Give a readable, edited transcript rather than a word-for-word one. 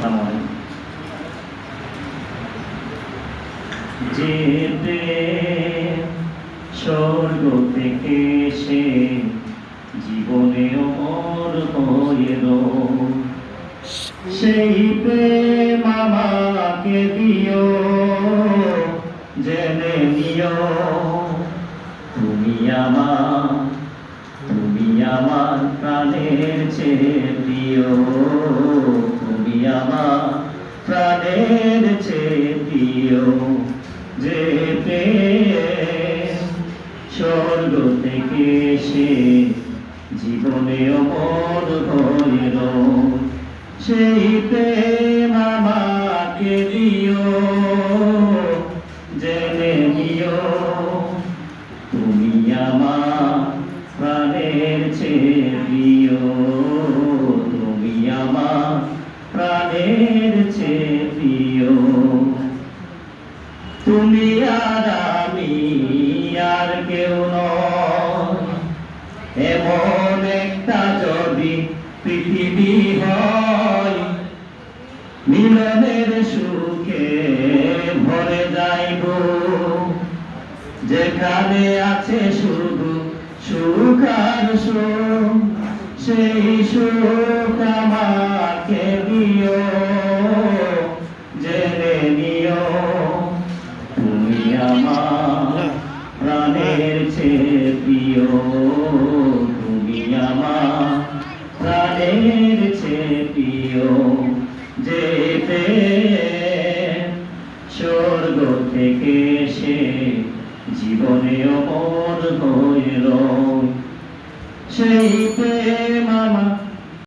আসসালামু আলাইকুম। যেতে স্বর্গ থেকে সে জীবনে অমর হইল, সেই প্রেম আমাকে দিও, জেনে নিও তুমি আমার প্রাণের চেয়ে প্রিয়, তুমি আমার প্রাণের চেয়ে প্রিয়। যে প্রেম স্বর্গ থেকে সে জীবনে অমর হইল, সেই প্রেম আমাকে দিও, জেনে নিও তুমি আমার প্রাণের চেয়ে প্রিয়, তুমি আমার প্রাণের চেয়ে প্রিয়। তুমি আর আমি আর কেউ নয়, এমন একটা যদি পৃথিবী হয়, মিলনের সুখে ভরে যাইব, যেখানে আছে শুধু সুখ আর সুখ, সেই সুখ আমাকে দিও, জেনে নিও তুমি আমার প্রাণের চেয়ে প্রিয়, তুমি আমার প্রাণের চেয়ে প্রিয়। যে প্রেম স্বর্গ থেকে সে জীবনে অমর হইল, সেই প্রেম আমার